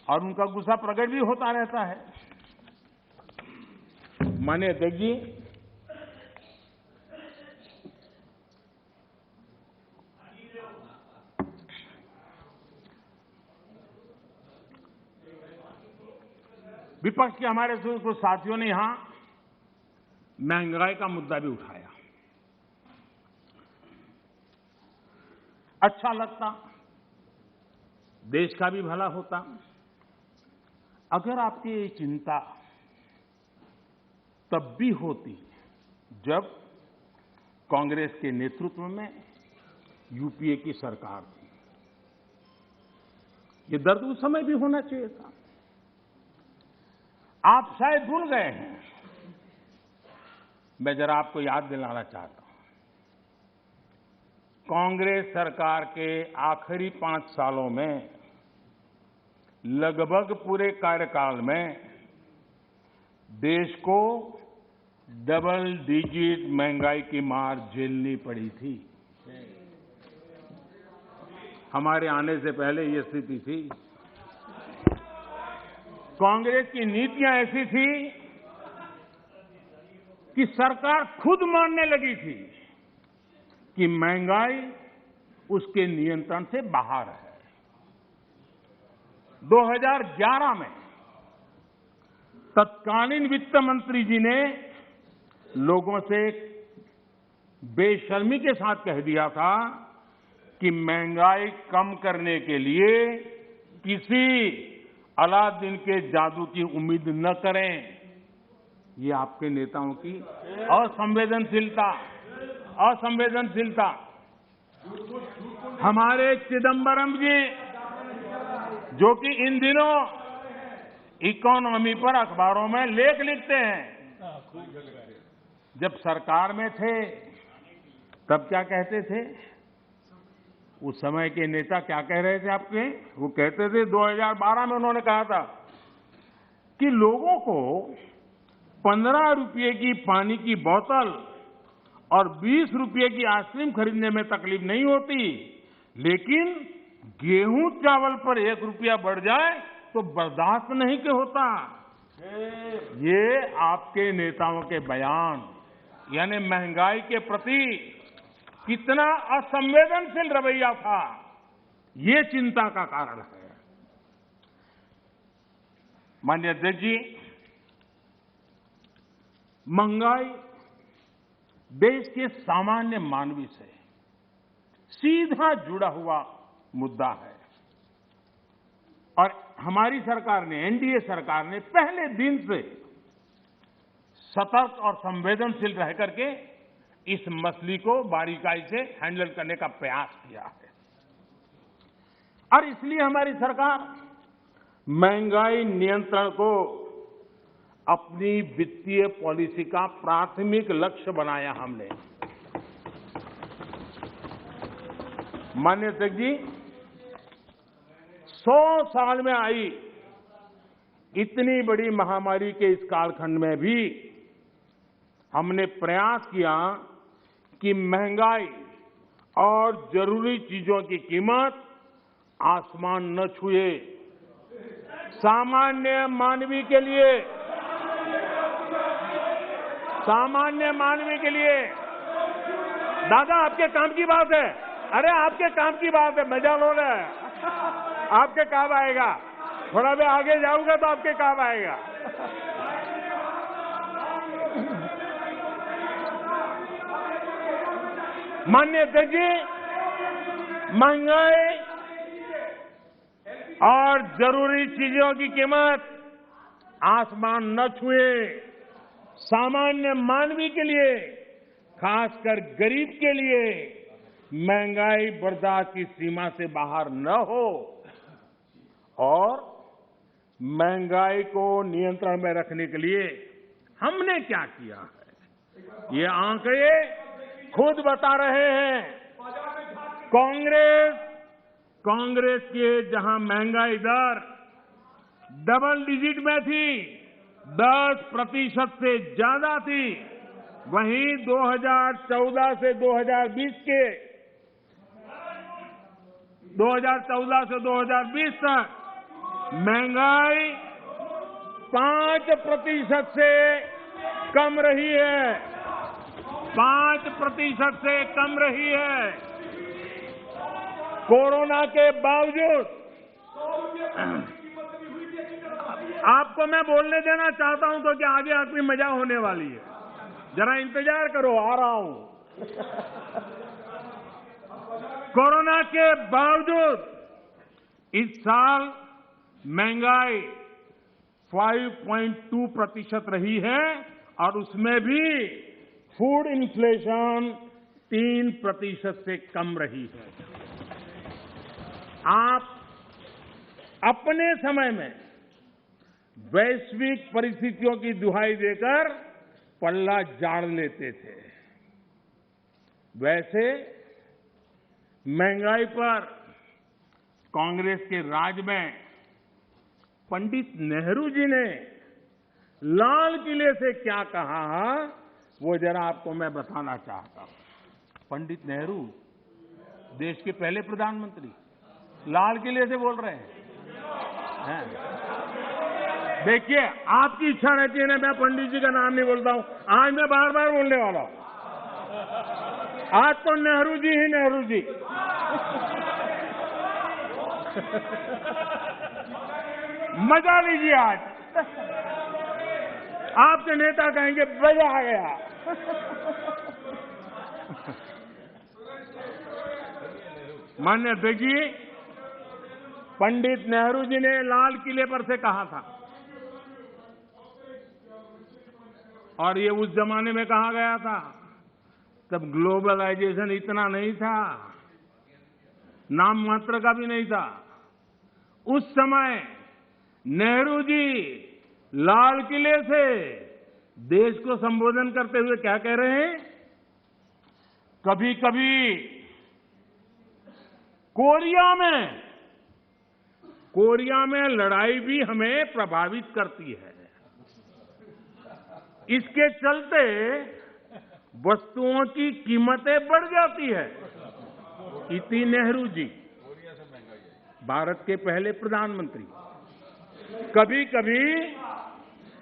और उनका गुस्सा प्रकट भी होता रहता है। माननीय अध्यक्ष जी, विपक्ष के हमारे कुछ साथियों ने यहां महंगाई का मुद्दा भी उठाया। अच्छा लगता, देश का भी भला होता अगर आपकी ये चिंता तब भी होती जब कांग्रेस के नेतृत्व में यूपीए की सरकार थी। ये दर्द उस समय भी होना चाहिए था। आप शायद भूल गए हैं। मैं जरा आपको याद दिलाना चाहता हूं। कांग्रेस सरकार के आखिरी 5 सालों में लगभग पूरे कार्यकाल में देश को डबल डिजिट महंगाई की मार झेलनी पड़ी थी। हमारे आने से पहले ये स्थिति थी। कांग्रेस की नीतियां ऐसी थी कि सरकार खुद मानने लगी थी कि महंगाई उसके नियंत्रण से बाहर है। 2011 में तत्कालीन वित्त मंत्री जी ने लोगों से बेशर्मी के साथ कह दिया था कि महंगाई कम करने के लिए किसी अलादीन के जादू की उम्मीद न करें। ये आपके नेताओं की असंवेदनशीलता। हमारे चिदंबरम जी, जो कि इन दिनों इकोनॉमी पर अखबारों में लेख लिखते हैं, जब सरकार में थे तब क्या कहते थे? उस समय के नेता क्या कह रहे थे आपके? वो कहते थे 2012 में उन्होंने कहा था कि लोगों को 15 रुपये की पानी की बोतल और 20 रुपये की आइसक्रीम खरीदने में तकलीफ नहीं होती, लेकिन गेहूं चावल पर 1 रुपया बढ़ जाए तो बर्दाश्त नहीं के होता। ये आपके नेताओं के बयान, यानी महंगाई के प्रति कितना असंवेदनशील रवैया था, ये चिंता का कारण है। माननीय अध्यक्ष जी, महंगाई देश के सामान्य मानवी से सीधा जुड़ा हुआ मुद्दा है और हमारी सरकार ने, एनडीए सरकार ने पहले दिन से सतर्क और संवेदनशील रह करके इस मसले को बारीकाई से हैंडल करने का प्रयास किया है। और इसलिए हमारी सरकार महंगाई नियंत्रण को अपनी वित्तीय पॉलिसी का प्राथमिक लक्ष्य बनाया हमने। माननीय अध्यक्ष जी, 100 साल में आई इतनी बड़ी महामारी के इस कालखंड में भी हमने प्रयास किया कि महंगाई और जरूरी चीजों की कीमत आसमान न छुए। सामान्य मानवी के लिए दादा, आपके काम की बात है। अरे आपके काम की बात है, मजा लो ना, आपके काम आएगा। थोड़ा मैं आगे जाऊंगा तो आपके काम आएगा। माननीय अध्यक्ष जी, महंगाई और जरूरी चीजों की कीमत आसमान न छुए। सामान्य मानवी के लिए, खासकर गरीब के लिए महंगाई बर्दाश्त की सीमा से बाहर न हो और महंगाई को नियंत्रण में रखने के लिए हमने क्या किया है, ये आंकड़े खुद बता रहे हैं। कांग्रेस के जहां महंगाई दर डबल डिजिट में थी, 10% से ज्यादा थी, वहीं 2014 से 2020 तक महंगाई 5% से कम रही है, 5% से कम रही है। कोरोना के बावजूद आपको मैं बोलने देना चाहता हूं क्योंकि आगे आपकी मजा होने वाली है। जरा इंतजार करो, आ रहा हूं। कोरोना के बावजूद इस साल महंगाई 5.2% रही है और उसमें भी फूड इन्फ्लेशन 3% से कम रही है। आप अपने समय में वैश्विक परिस्थितियों की दुहाई देकर पल्ला झाड़ लेते थे। वैसे महंगाई पर कांग्रेस के राज में पंडित नेहरू जी ने लाल किले से क्या कहा, वो जरा आपको मैं बताना चाहता हूं। पंडित नेहरू देश के पहले प्रधानमंत्री लाल किले से बोल रहे हैं। देखिए, आपकी इच्छा रहती है ना, मैं पंडित जी का नाम नहीं बोलता हूं। आज मैं बार बार बोलने वाला हूं। आज तो नेहरू जी ही नेहरू जी। मजा लीजिए आज। आपके नेता कहेंगे मजा आ गया। माननीय अध्यक्ष जी, पंडित नेहरू जी ने लाल किले पर से कहा था, और ये उस जमाने में कहा गया था तब ग्लोबलाइजेशन इतना नहीं था, नाम मात्र का भी नहीं था। उस समय नेहरू जी लाल किले से देश को संबोधन करते हुए क्या कह रहे हैं? कभी कभी कोरिया में लड़ाई भी हमें प्रभावित करती है। इसके चलते वस्तुओं की कीमतें बढ़ जाती है। इति नेहरू जी, भारत के पहले प्रधानमंत्री। कभी कभी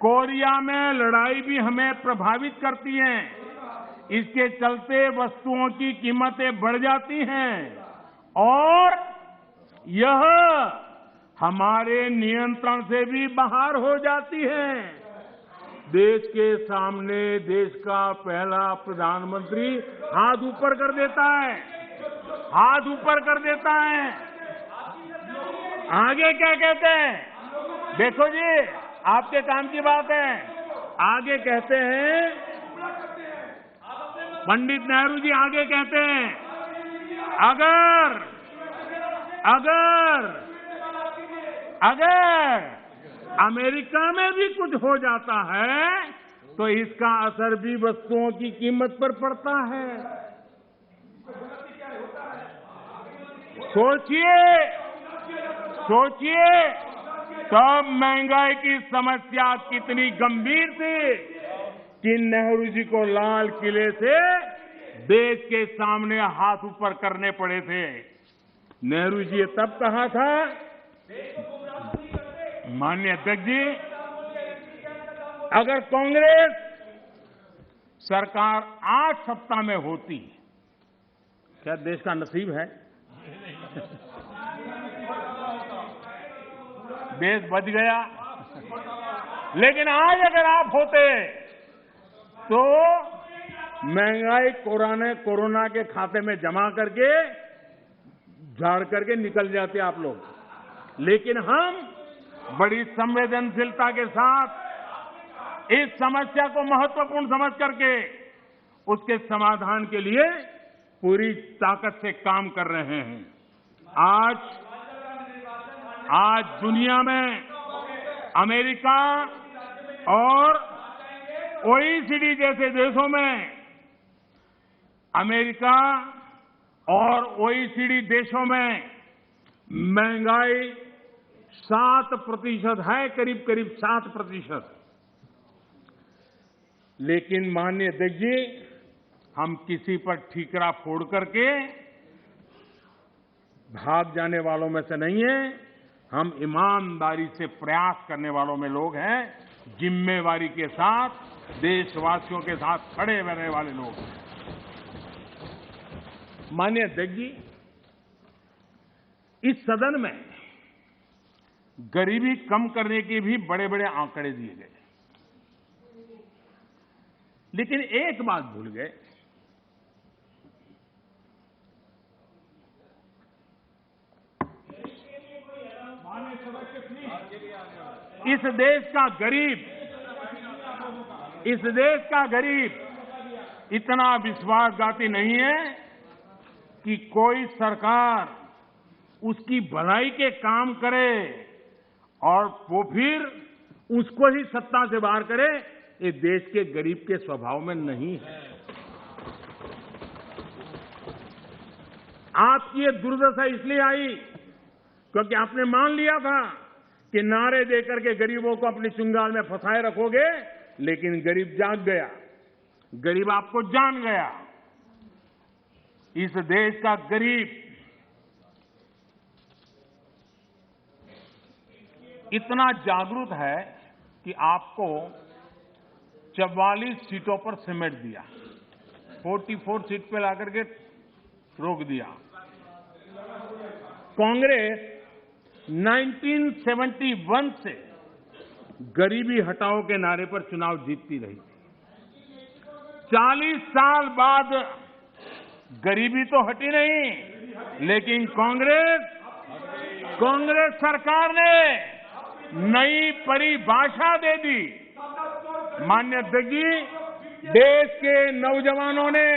कोरिया में लड़ाई भी हमें प्रभावित करती है। इसके चलते वस्तुओं की कीमतें बढ़ जाती हैं और यह हमारे नियंत्रण से भी बाहर हो जाती है। देश के सामने देश का पहला प्रधानमंत्री हाथ ऊपर कर देता है, हाथ ऊपर कर देता है। आगे क्या कहते हैं? देखो जी, आपके काम की बात है। आगे कहते हैं, पंडित नेहरू जी आगे कहते हैं, अगर अमेरिका में भी कुछ हो जाता है तो इसका असर भी वस्तुओं की कीमत पर पड़ता है। सोचिए तब महंगाई की समस्या कितनी गंभीर थी कि नेहरू जी को लाल किले से देश के सामने हाथ ऊपर करने पड़े थे। नेहरू जी ने तब कहा था, माननीय अध्यक्ष जी, अगर कांग्रेस सरकार 8 सप्ताह में होती, क्या देश का नसीब है? देश बच गया। लेकिन आज अगर आप होते तो महंगाई कोरोना के खाते में जमा करके झाड़ करके निकल जाते आप लोग। लेकिन हम बड़ी संवेदनशीलता के साथ इस समस्या को महत्वपूर्ण समझ करके उसके समाधान के लिए पूरी ताकत से काम कर रहे हैं। आज दुनिया में अमेरिका और ओईसीडी जैसे देशों में, अमेरिका और ओईसीडी देशों में महंगाई 7% है, करीब 7%। लेकिन माननीय अध्यक्ष जी, हम किसी पर ठीकरा फोड़ करके भाग जाने वालों में से नहीं है। हम ईमानदारी से प्रयास करने वालों में लोग हैं, जिम्मेवारी के साथ देशवासियों के साथ खड़े रहने वाले लोग हैं। माननीय अध्यक्ष जी, इस सदन में गरीबी कम करने के भी बड़े बड़े आंकड़े दिए गए, लेकिन एक बात भूल गए। इस देश का गरीब इतना विश्वासघाती नहीं है कि कोई सरकार उसकी भलाई के काम करे और वो फिर उसको ही सत्ता से बाहर करे। ये देश के गरीब के स्वभाव में नहीं है। आपकी ये दुर्दशा इसलिए आई क्योंकि आपने मान लिया था कि नारे देकर के गरीबों को अपनी चुंगाल में फंसाए रखोगे, लेकिन गरीब जाग गया, गरीब आपको जान गया। इस देश का गरीब इतना जागरूक है कि आपको 44 सीटों पर समेट दिया, 44 सीट पे लाकर के रोक दिया। कांग्रेस 1971 से गरीबी हटाओ के नारे पर चुनाव जीतती रही थी। 40 साल बाद गरीबी तो हटी नहीं, लेकिन कांग्रेस सरकार ने नई परिभाषा दे दी। माननीय अध्यक्ष जी, देश के नौजवानों ने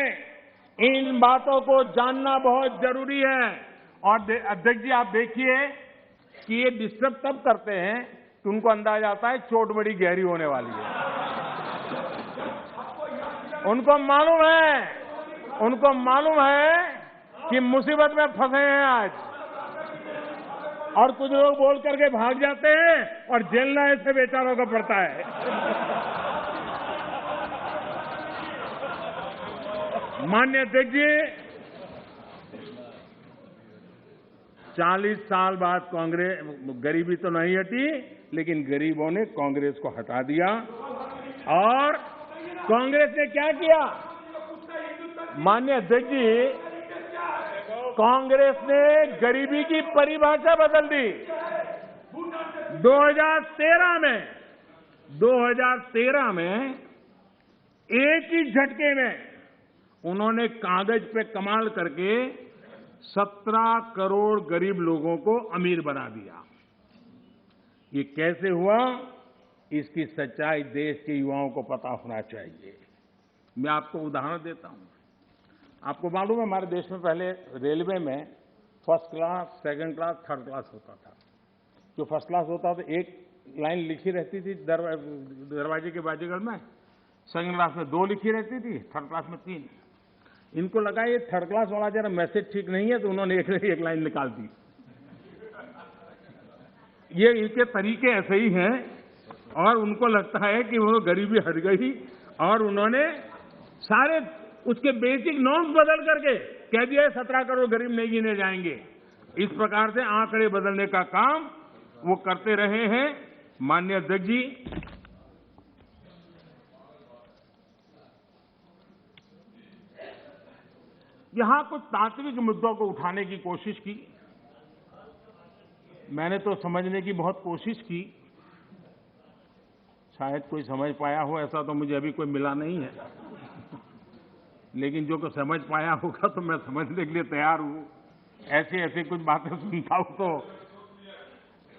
इन बातों को जानना बहुत जरूरी है। और अध्यक्ष जी, आप देखिए कि ये डिस्टर्ब तब करते हैं कि उनको अंदाजा आता है चोट बड़ी गहरी होने वाली है। उनको मालूम है कि मुसीबत में फंसे हैं आज, और कुछ लोग बोल करके भाग जाते हैं और झेलना ऐसे बेचारों को पड़ता है। माननीय अध्यक्ष जी, 40 साल बाद कांग्रेस गरीबी तो नहीं हटी, लेकिन गरीबों ने कांग्रेस को हटा दिया। और कांग्रेस ने क्या किया? माननीय अध्यक्ष जी, कांग्रेस ने गरीबी की परिभाषा बदल दी। 2013 में एक ही झटके में उन्होंने कागज पे कमाल करके 17 करोड़ गरीब लोगों को अमीर बना दिया। ये कैसे हुआ? इसकी सच्चाई देश के युवाओं को पता होना चाहिए। मैं आपको उदाहरण देता हूं। आपको मालूम है, हमारे देश में पहले रेलवे में first class, second class, third class होता था। जो फर्स्ट क्लास होता था, एक लाइन लिखी रहती थी दरवाजे के बाजूगढ़ में, सेकंड क्लास में 2 लिखी रहती थी, थर्ड क्लास में 3। इनको लगा ये थर्ड क्लास वाला जरा मैसेज ठीक नहीं है, तो उन्होंने एक लाइन निकाल दी। ये इनके तरीके ऐसे ही हैं, और उनको लगता है कि वो गरीबी हट गई, और उन्होंने सारे उसके बेसिक नॉर्म्स बदल करके कह दिया 17 करोड़ गरीब नहीं गिने जाएंगे। इस प्रकार से आंकड़े बदलने का काम वो करते रहे हैं। माननीय अध्यक्ष जी, यहां कुछ तात्विक मुद्दों को उठाने की कोशिश की। मैंने तो समझने की बहुत कोशिश की, शायद कोई समझ पाया हो ऐसा तो मुझे अभी कोई मिला नहीं है, लेकिन जो कोई समझ पाया होगा तो मैं समझने के लिए तैयार हूं। ऐसी कुछ बातें सुनता हूं तो